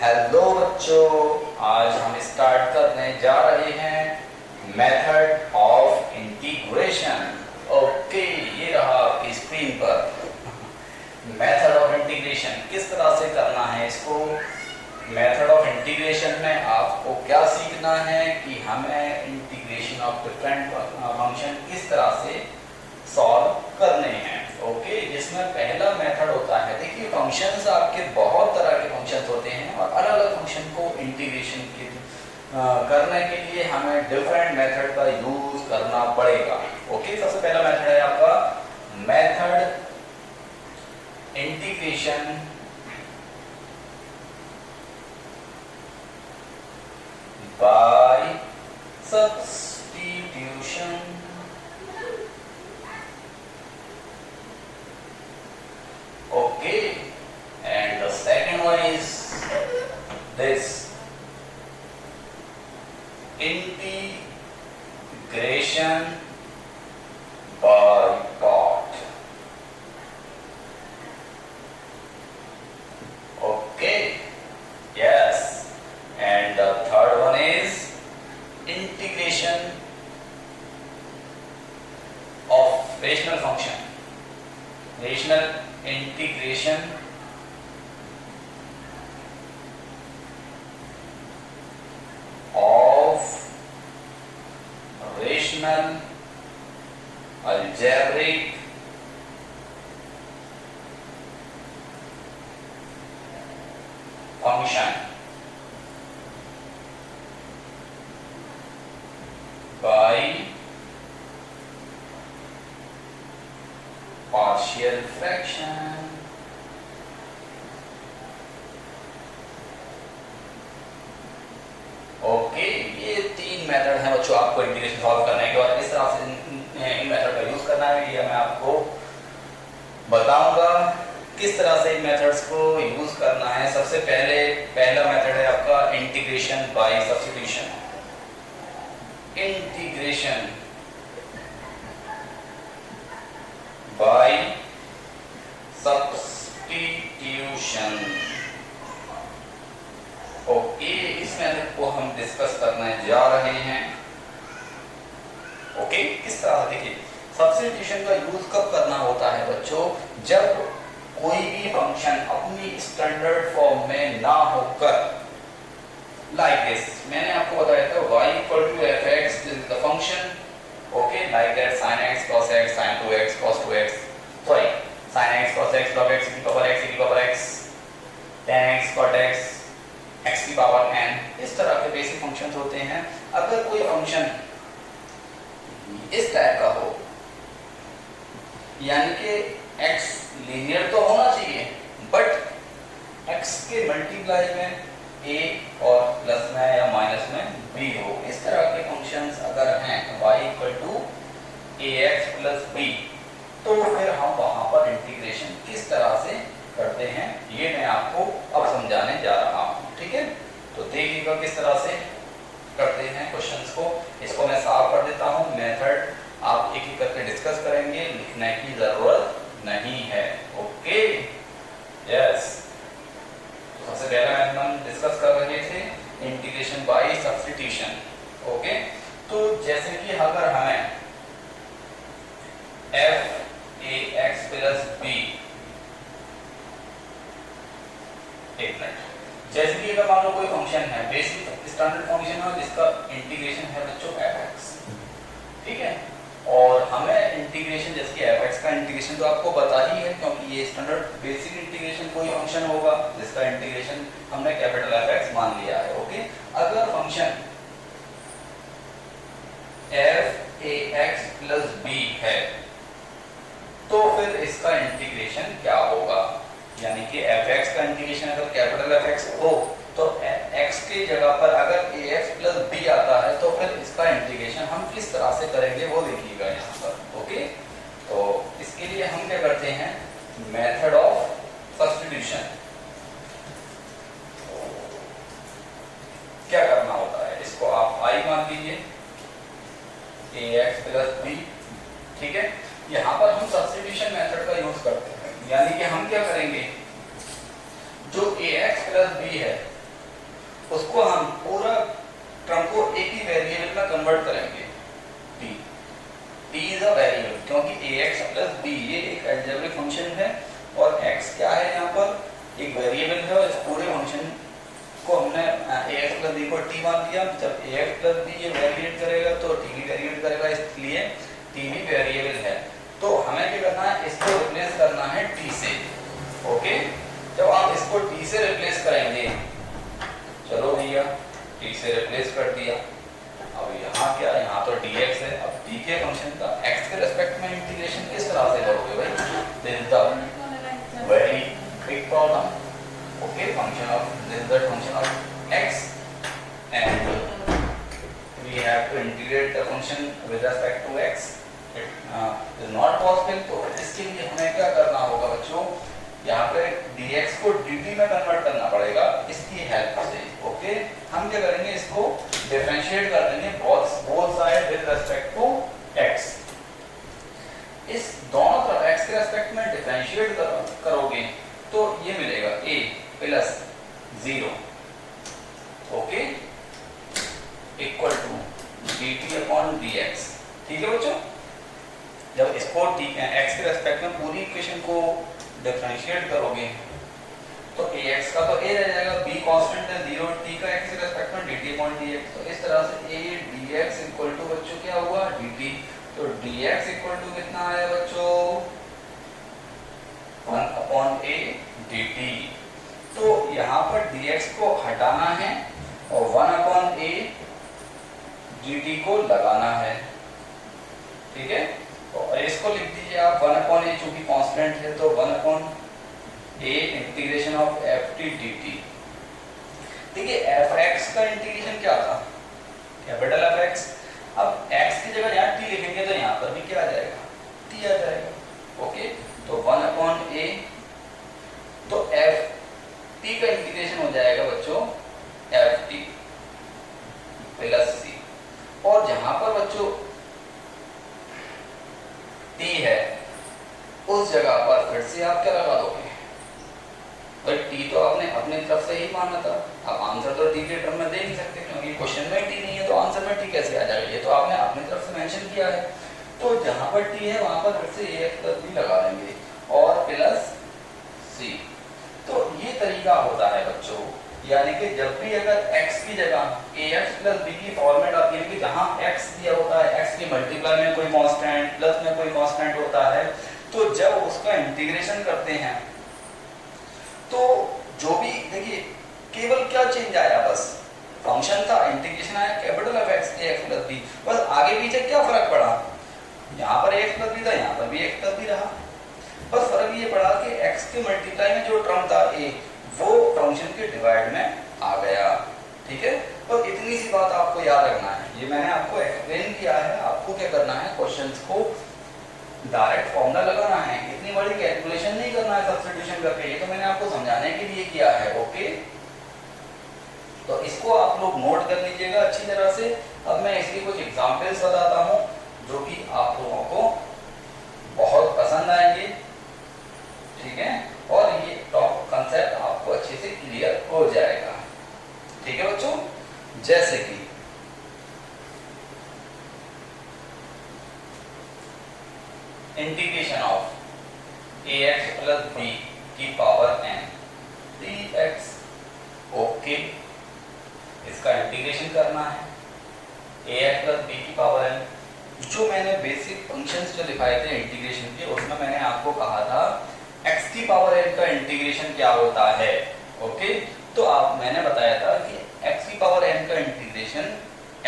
Hello बच्चों, आज हम स्टार्ट करने जा रहे हैं मेथड ऑफ इंटीग्रेशन। ओके, ये रहा आपकी स्क्रीन पर मेथड ऑफ इंटीग्रेशन। किस तरह से करना है इसको। मेथड ऑफ इंटीग्रेशन में आपको क्या सीखना है कि हमें इंटीग्रेशन ऑफ डिफरेंट फंक्शन किस तरह से सॉल्व करने हैं। ओके, जिसमें पहला मेथड होता है, देखिए फंक्शंस आपके बहुत तरह के फंक्शंस होते हैं और अलग अलग फंक्शन को इंटीग्रेशन के करने के लिए हमें डिफरेंट मेथड का यूज करना पड़ेगा। ओके, सबसे पहला मेथड है आपका method integration by substitution. Okay, and the second one is this integration by part. Okay, yes, and the third one is integration of rational function. Rational integration of rational algebraic function by partial fraction। Okay, ये तीन method हैं बच्चों आपको integration solve करने के। और इस तरह से इन मेथड का यूज करना है, ये मैं आपको बताऊंगा किस तरह से इन मेथड्स को यूज करना है। सबसे पहला मेथड है आपका integration by substitution. Integration by substitution. Okay, इस मेथड को हम डिस्कस करने जा रहे हैं। ओके, किस तरह से, देखिए सब्स्टिट्यूशन का यूज कब करना होता है बच्चों, जब कोई भी फंक्शन अपनी स्टैंडर्ड फॉर्म में ना होकर, लाइक दिस मैंने आपको बताया था y equal to fx this is the function. Okay, like that sin x cos x sin 2x cos 2x, sorry sin x cos x log x e की power x e की power x tan x cot x x की power n, इस तरह के basic functions होते हैं। अगर कोई फंक्शन इस टाइप का हो, यानी कि x लीनियर तो होना चाहिए बट x के मल्टीप्लाई में a और प्लस में या माइनस में b हो, इस तरह के फंक्शंस अगर हैं y equal to ax plus b, तो फिर हम वहां पर इंटीग्रेशन किस तरह से करते हैं ये मैं आपको अब समझाने जा रहा हूं। ठीक है, तो देखिएगा किस तरह से करते हैं क्वेश्चंस को। इसको मैं साफ कर देता हूं, मेथड आप एक एक करके डिस्कस करेंगे, लिखने की जरूरत नहीं है। ओके, यस, तो सबसे पहला मेथड हम डिस्कस कर रहे थे इंटीग्रेशन बाय सब्स्टिट्यूशन। ओके, तो जैसे कि अगर हमें f a x plus b, एक मिनट, जैसे कि अगर मान लो कोई फंक्शन है, बेसिक स्टैंडर्ड फंक्शन है जिसका इंटीग्रेशन है बच्चों fx, ठीक है, और हमें इंटीग्रेशन जैसे कि fx का इंटीग्रेशन तो आपको पता ही है क्योंकि ये स्टैंडर्ड बेसिक इंटीग्रेशन कोई फंक्शन होगा जिसका इंटीग्रेशन हमने कैपिटल fx मान लिया है। ओके, अगर function f a x plus b है तो फिर इसका इंटीग्रेशन क्या होगा, यानी कि fx का इंटीग्रेशन अगर कैपिटल fx हो तो x की जगह पर अगर ax प्लस b आता है तो फिर इसका इंटीग्रेशन हम किस तरह से करेंगे वो देखिएगा यहाँ पर। ओके, तो इसके लिए हम क्या करते हैं, मेथड ऑफ सब्स्टिट्यूशन क्या करना होता है, इसको आप i मान लीजिए ax प्लस b। ठीक है, यहाँ पर हम सब्स्टिट्यूशन मेथड का यूज करते हैं, यानी कि हम क्या करेंगे, जो ax प्लस b है उसको हम पूरा टर्म को एक ही वेरिएबल में कन्वर्ट करेंगे। t t is a variable, क्योंकि ax प्लस b ये एक अलजेब्रिक फंक्शन है और x क्या है यहाँ पर एक वेरिएबल है, और इस पूरे फंक्शन को हमने ax प्लस b को t मान दिया। जब ax प्लस b ये वेरिएट करेगा तो t भी वेरिएट करेगा, इसलिए t भी वेरिएबल है। तो हमें क्या करना है, इसको रिप्लेस करना है t से। ओके, जब आप इसको t से रिप्लेस करेंगे, चलो भैया t से रिप्लेस कर दिया। अब यहाँ क्या है, यहाँ तो dx है। अब t के फंक्शन का x के रेस्पेक्ट में इंटीग्रेशन किस तरह से करोगे भाई? This is the very big problem. Okay, function of this is the function of x and we have to integrate the function with respect to x. It is not possible। तो इसके लिए हमें क्या करना होगा बच्चों, यहाँ पे dx को dt में कन्वर्ट करना पड़ेगा इसकी हेल्प से। ओके, हम क्या करेंगे, इसको डिफरेंशिएट कर देंगे both side with respect to x। इस दोनों तरफ x के रेस्पेक्ट में डिफरेंशिएट करोगे तो ये मिलेगा a plus 0 okay equal to dt upon dx। ठीक है बच्चों, जब इसको x के रेस्पेक्ट में पूरी इक्वेशन को डिफरेंशिएट करोगे तो ax का तो a रह जाएगा, b कांस्टेंट है 0, t का x के रेस्पेक्ट में dt अपॉन dx। तो इस तरह से a dx इक्वल टू बच्चों क्या हुआ, dt। तो dx इक्वल टू कितना आया बच्चों, 1 अपॉन a dt। तो यहाँ पर dx को हटाना है और 1 अपॉन a dt को लगाना है। ठीक है, और इसको लिख दीजिए आप 1 अपॉन a, चूंकि कांस्टेंट है तो 1 upon a integration of ft dt। देखिए fx का इंटीग्रेशन क्या था, कैपिटल fx। अब x की जगह यहाँ t लिखेंगे तो यहाँ पर भी क्या आ जाएगा, t आ जाएगा। ओके, तो 1 अपॉन a, तो ft का इंटीग्रेशन हो जाएगा बच्चों ft प्लस c। और जहां पर बच्चों t है उस जगह पर फिर से आप क्या लगा दोगे, भाई t तो आपने अपनी तरफ से ही माना था। आप आंसर तो t के टर्म में दे नहीं सकते, क्योंकि क्वेश्चन में t नहीं है तो आंसर में t कैसे आ जाएगा, ये तो आपने अपनी तरफ से मेंशन किया है। तो जहां पर t है वहां पर फिर से ax प्लस b लगा देंगे और प्लस c। तो ये तरीका होता है बच्चों, यानी कि जब भी अगर x की जगह ax प्लस b की फॉर्मेट आती है कि जहां x दिया होता है, x की मल्टीप्लाई में कोई कांस्टेंट प्लस में कोई कांस्टेंट होता है, तो जब उसका इंटीग्रेशन करते हैं तो जो भी देखिए केवल क्या चेंज आया, बस फंक्शन था, इंटीग्रेशन आया capital of x ax plus b, बस आगे पीछे क्या फर्क पड़ा, यहाँ पर ax प्लस b था, यहाँ पर भी x प्लस b रहा। बस फर्क ये पड़ा कि x के मल्टीप्लाई में जो टर्म था a वो फंक्शन के डिवाइड में आ गया। ठीक है, तो इतनी सी बात आपको याद रखना है, ये मैंने आपको एक्सप्लेन किया है। आपको क्या करना है, क्वेश्चंस को डायरेक्ट फॉर्मूला लगाना है, इतनी बड़ी कैलकुलेशन नहीं करना है सब्स्टिट्यूशन करके, ये तो मैंने आपको समझाने के लिए किया है। ओके, तो इसको आप लोग नोट कर लीजिएगा अच्छी तरह से। अब मैं इसकी कुछ एग्जांपल्स बताता हूँ जो कि आप लोगों को बहुत पसंद आएंगे। ठीक है, और ये टॉप कंसेप्ट आपको अच्छे से क्लियर हो जाएगा। ठीक है बच्चों, जैसे कि integration of ax plus b की पावर n dx। ओके, इसका इंटीग्रेशन करना है ax प्लस b की पावर n। जो मैंने बेसिक फंक्शंस जो लिखाए थे इंटीग्रेशन के, उसमें मैंने आपको कहा था x की पावर n का इंटीग्रेशन क्या होता है। ओके, तो मैंने बताया था कि x की पावर n का इंटीग्रेशन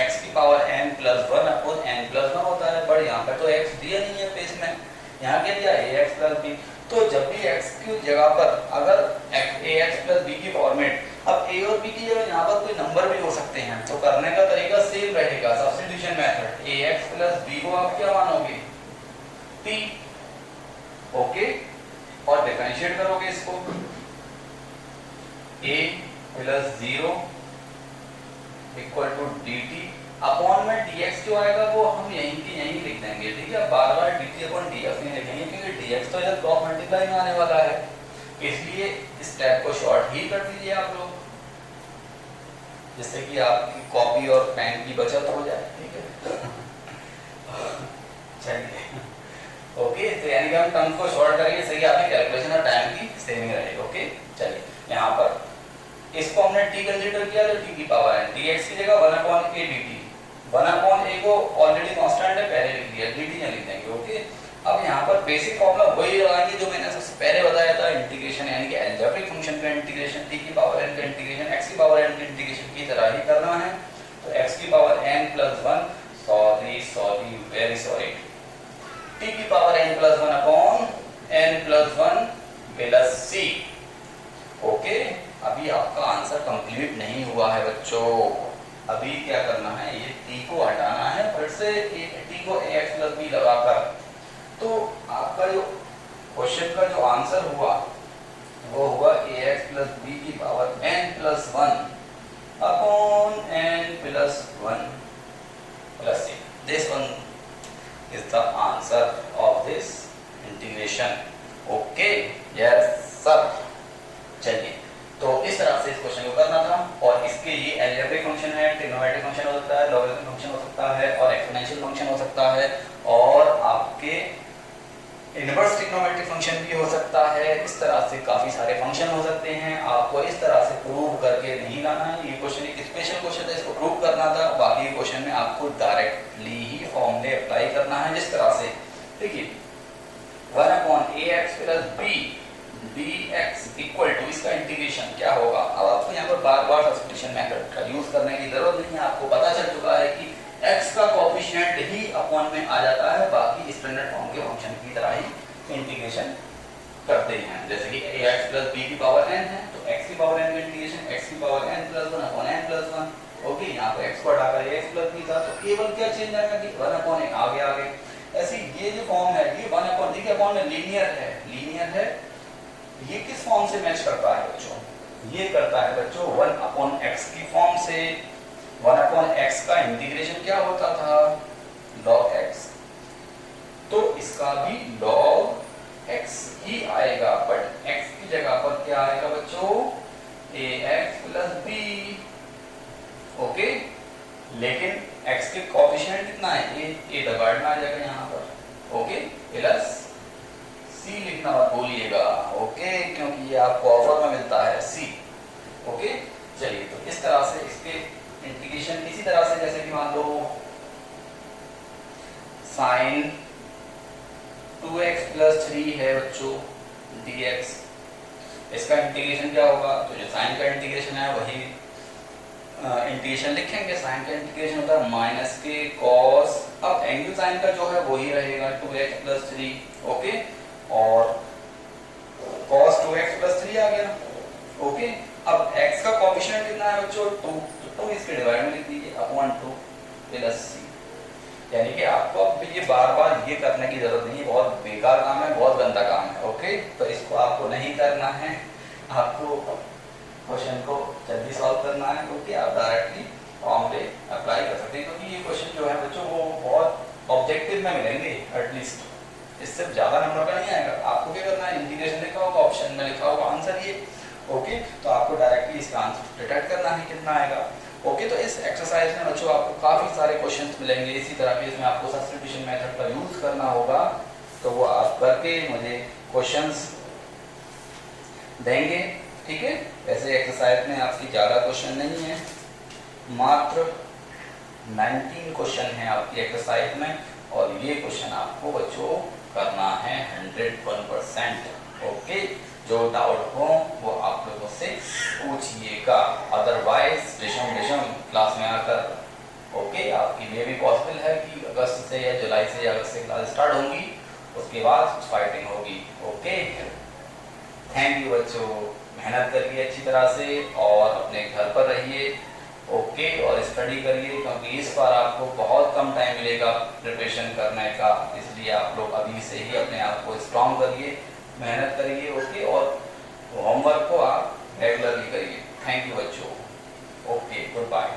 x की power n plus 1 upon n plus 1 होता है। पर यहाँ पे तो x दिया नहीं है पेज में, यहाँ क्या दिया ax प्लस b। तो जब भी x की जगह पर अगर ax प्लस b की फॉर्मेट, अब a और b की जगह यहाँ पर कोई नंबर भी हो सकते हैं, तो करने का तरीका सेम रहेगा, substitution method. ax plus b को आप क्या मानोगे, t। ओके, और डिफरेंशिएट करोगे इसको, a plus 0 equal to dt upon में dx जो आएगा वो हम यहीं की यहीं लिख देंगे। ठीक है, बार बार dt अपॉन dx नहीं लिखेंगे, क्योंकि dx तो इधर क्रॉस मल्टीप्लाई में आने वाला है, इसलिए इस स्टेप को शॉर्ट ही कर दीजिए आप लोग। जिससे कि आपकी कॉपी और पेन की बचत हो जाए। ठीक है, चलिए ओके। तो यानी कि हम टर्म को शॉर्ट करेंगे, इससे कि आपकी कैलकुलेशन और टाइम की सेविंग रहेगी। ओके चलिए, यहाँ पर इसको हमने t कंसीडर किया तो t की पावर n, dx की जगह 1/a dt, 1/a को ऑलरेडी कांस्टेंट है पहले लिख दिया, dt यहाँ लिख देंगे। ओके, अब यहाँ पर बेसिक फॉर्मूला वही लगाएंगे जो मैंने सबसे पहले बताया था, इंटीग्रेशन यानी कि अलजेब्रिक फंक्शन का इंटीग्रेशन, t की पावर n का इंटीग्रेशन x की पावर n के इंटीग्रेशन की तरह ही करना है। तो x की power n plus 1, sorry very sorry, t की power n plus 1 upon n plus 1 plus c। Okay, अभी आपका आंसर कंप्लीट नहीं हुआ है बच्चों। अभी क्या करना है, ये t को हटाना है, फिर से t को ax प्लस b लगाकर, तो आपका जो क्वेश्चन का जो आंसर हुआ वो हुआ ax प्लस b की power n plus 1 upon n plus 1 plus c। This one is the answer of this integration. Okay, yes sir। चलिए, तो इस तरह से इस क्वेश्चन को करना था, और इसके लिए अलजेब्रिक फंक्शन है, ट्रिग्नोमेट्रिक फंक्शन हो सकता है, लॉगरिथमिक फंक्शन हो सकता है, और एक्सपोनेंशियल फंक्शन हो सकता है, और आपके इनवर्स ट्रिग्नोमेट्रिक फंक्शन भी हो सकता है। इस तरह से काफी सारे फंक्शन हो सकते हैं। आपको इस तरह से प्रूव करके नहीं लाना है, ये क्वेश्चन एक स्पेशल क्वेश्चन था, इसको प्रूव करना था। बाकी क्वेश्चन में आपको डायरेक्टली ही फॉर्मूले अप्लाई करना है, जिस तरह से देखिए 1/ax plus b dx equal to, इसका इंटीग्रेशन क्या होगा। अब आपको यहाँ पर बार बार सब्स्टिट्यूशन मेथड का यूज करने की जरूरत नहीं है, आपको पता चल चुका है कि x का कोएफिशिएंट ही अपॉन में आ जाता है, बाकी स्टैंडर्ड फॉर्म के फंक्शन की तरह ही इंटीग्रेशन करते हैं। जैसे कि ax प्लस b की पावर n है, तो x की पावर n का इंटीग्रेशन x की power n plus 1 upon n plus 1। Okay, यहाँ पर x को हटाकर ax प्लस b था, तो केवल क्या चेंज आएगा कि 1 अपॉन a आगे। ऐसे ये जो फॉर्म है, ये 1 अपॉन d के अपॉन में लीनियर है, ये किस फॉर्म से मैच करता है बच्चों, ये करता है बच्चों 1 अपॉन x की फॉर्म से। 1 अपॉन x का इंटीग्रेशन क्या होता था, log x, तो इसका भी log x ही आएगा, बट x की जगह पर क्या आएगा बच्चों, ax प्लस b। ओके, लेकिन x के कोएफिशिएंट कितना है, a दबाड़ में आ जाएगा यहाँ पर। ओके, प्लस c लिखना मत भूलिएगा। ओके, क्योंकि ये आपको ऑफर में मिलता है c। ओके, चलिए, तो इस तरह से इसके इंटीग्रेशन इसी तरह से, जैसे कि मान लो साइन 2x प्लस 3 है बच्चों dx, इसका इंटीग्रेशन क्या होगा, तो जो साइन का इंटीग्रेशन है वही इंटीग्रेशन लिखेंगे। साइन का इंटीग्रेशन होता है माइनस के कॉस, अब एंगल साइन का जो है वही रहेगा 2x प्लस 3। ओके, और cos 2x प्लस 3 आ गया। ओके, अब x का कोएफिशिएंट कितना है बच्चों, 2, तो 2 इसके डिवाइड में लिख दीजिए अपॉन 2 प्लस c। यानी कि आपको अब ये बार बार ये करने की जरूरत नहीं है, बहुत बेकार काम है, बहुत गंदा काम है। ओके, तो इसको आपको नहीं करना है, आपको क्वेश्चन को जल्दी सॉल्व करना है, क्योंकि आप डायरेक्टली फॉर्मूले अप्लाई कर सकते हैं, क्योंकि ये क्वेश्चन जो है बच्चों वो बहुत ऑब्जेक्टिव में मिलेंगे, एटलीस्ट इससे ज्यादा नंबर का नहीं आएगा। आपको क्या करना है, इंटीग्रेशन लिखा होगा, ऑप्शन में लिखा होगा आंसर ये। ओके, तो आपको डायरेक्टली इसका आंसर डिटेक्ट करना है कितना आएगा। ओके, तो इस एक्सरसाइज में बच्चों आपको काफी सारे क्वेश्चंस मिलेंगे इसी तरह के, इसमें आपको सब्स्टिट्यूशन मेथड का यूज करना होगा, तो वो आप करके मुझे क्वेश्चंस देंगे। ठीक है, वैसे एक्सरसाइज में आपकी ज्यादा क्वेश्चन नहीं है, मात्र 19 क्वेश्चन है आपकी एक्सरसाइज में, और ये क्वेश्चन आपको बच्चों करना है 101%। ओके, जो डाउट हो वो आप लोगों से पूछिएगा, अदरवाइज डिशम क्लास में आकर। ओके, आपके लिए भी पॉसिबल है कि अगस्त से या जुलाई से या अगस्त से क्लास स्टार्ट होंगी, उसके बाद फाइटिंग होगी। ओके, थैंक यू बच्चों, मेहनत करिए अच्छी तरह से और अपने घर पर रहिए। ओके, और स्टडी करिए, क्योंकि इस बार आपको बहुत कम टाइम मिलेगा प्रिपरेशन करने का, इसलिए आप लोग अभी से ही अपने आप को स्ट्रॉन्ग करिए, मेहनत करिए। ओके, और होमवर्क को आप रेगुलरली करिए। थैंक यू बच्चों। Okay, good bye.